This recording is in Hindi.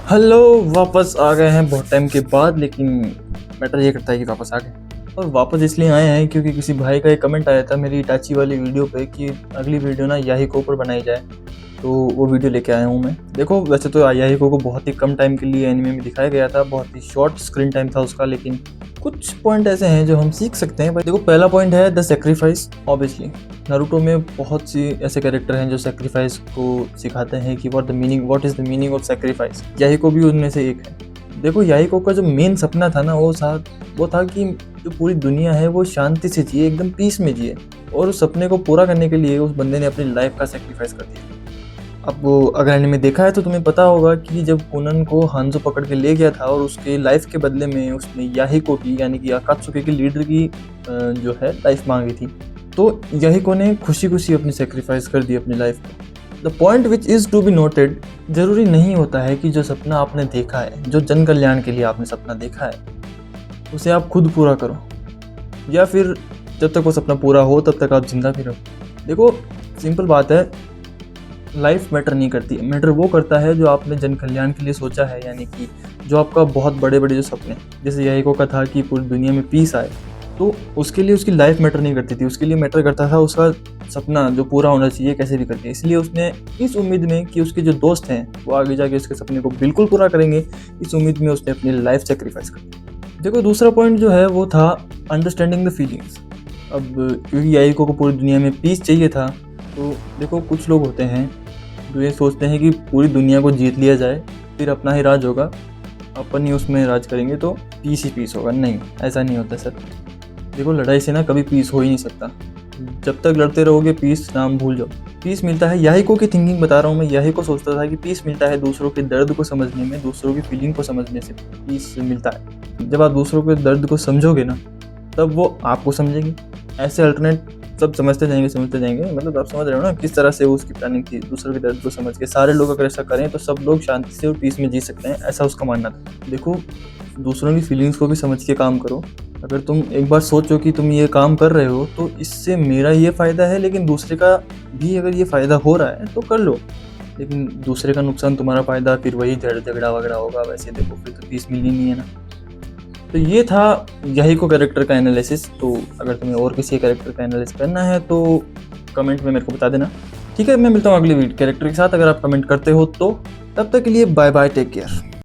हेलो। वापस आ गए हैं बहुत टाइम के बाद, लेकिन मैटर ये करता है कि वापस आ गए। और वापस इसलिए आए हैं क्योंकि किसी भाई का एक कमेंट आया था मेरी इटाची वाली वीडियो पे कि अगली वीडियो ना याहिको पर बनाई जाए, तो वो वीडियो लेके आया हूँ मैं। देखो, वैसे तो याहिको को बहुत ही कम टाइम के लिए एनिमे में दिखाया गया था, बहुत ही शॉर्ट स्क्रीन टाइम था उसका, लेकिन कुछ पॉइंट ऐसे हैं जो हम सीख सकते हैं। देखो, पहला पॉइंट है द सेक्रीफाइस। ऑब्वियसली नारुतो में बहुत सी ऐसे कैरेक्टर हैं जो सेक्रीफाइस को सिखाते हैं कि what is the meaning of sacrifice. Yahiko भी उनमें से एक है। देखो, याहिको का जो मेन सपना था ना, वो था कि जो पूरी दुनिया है वो शांति से जिए, एकदम पीस में जिए। और उस सपने को पूरा करने के लिए उस बंदे ने अपनी लाइफ का सेक्रीफाइस कर दिया। अब वो अगर एनीमे देखा है तो तुम्हें पता होगा कि जब कोनन को हांजो पकड़ के ले गया था और उसके लाइफ के बदले में उसने याहिको की, यानी कि अकात्सुकी की लीडर की जो है लाइफ मांगी थी, तो याहिको ने खुशी खुशी अपनी सेक्रीफाइस कर दी अपनी लाइफ को। The point which is to be noted, जरूरी नहीं होता है कि जो सपना आपने देखा है, जो जन कल्याण के लिए आपने सपना देखा है, उसे आप खुद पूरा करो, या फिर जब तक वो सपना पूरा हो तब तक आप जिंदा भी रहो। देखो, सिंपल बात है, लाइफ मैटर नहीं करती, मैटर वो करता है जो आपने जन कल्याण के लिए सोचा है, यानी कि जो आपका बहुत बड़े बड़े जो सपने, जैसे याहिको का था कि पूरी दुनिया में पीस आए, तो उसके लिए उसकी लाइफ मैटर नहीं करती थी, उसके लिए मैटर करता था उसका सपना जो पूरा होना चाहिए कैसे भी करके। इसलिए उसने इस उम्मीद में कि उसके जो दोस्त हैं वो आगे जाके उसके सपने को बिल्कुल पूरा करेंगे, इस उम्मीद में उसने अपनी लाइफ सेक्रीफाइस कर दी। देखो, दूसरा पॉइंट जो है वो था अंडरस्टैंडिंग द फीलिंग्स। अब क्योंकि याहिको को पूरी दुनिया में पीस चाहिए था, तो देखो, कुछ लोग होते हैं जो ये सोचते हैं कि पूरी दुनिया को जीत लिया जाए, फिर अपना ही राज होगा, अपन ही उसमें राज करेंगे तो पीस ही पीस होगा। नहीं, ऐसा नहीं होता सर। देखो, लड़ाई से ना कभी पीस हो ही नहीं सकता। जब तक लड़ते रहोगे पीस नाम भूल जाओ। पीस मिलता है, याहिको की थिंकिंग बता रहा हूँ मैं, याहिको सोचता था कि पीस मिलता है दूसरों के दर्द को समझने में, दूसरों की फीलिंग को समझने से पीस मिलता है। जब आप दूसरों के दर्द को समझोगे ना, तब वो आपको समझेंगे। ऐसे अल्टरनेट सब समझते जाएंगे, मतलब आप समझ रहे हो ना किस तरह से उसकी प्लानिंग थी, दूसरों के दर्द को समझ के। सारे लोग अगर ऐसा करें तो सब लोग शांति से और पीस में जी सकते हैं, ऐसा उसका मानना था। देखो, दूसरों की फीलिंग्स को भी समझ के काम करो। अगर तुम एक बार सोचो कि तुम ये काम कर रहे हो तो इससे मेरा ये फ़ायदा है, लेकिन दूसरे का भी अगर ये फ़ायदा हो रहा है तो कर लो, लेकिन दूसरे का नुकसान तुम्हारा फ़ायदा, फिर वही झगड़ा वगड़ा होगा। वैसे देखो, फिर तो पीस मिलनी नहीं है ना। तो ये था याहिको कैरेक्टर का एनालिसिस। तो अगर तुम्हें और किसी कैरेक्टर का एनालिसिस करना है तो कमेंट में मेरे को बता देना, ठीक है। मैं मिलता हूँ अगली वीडियो कैरेक्टर के साथ, अगर आप कमेंट करते हो तो। तब तक के लिए बाय बाय, टेक केयर।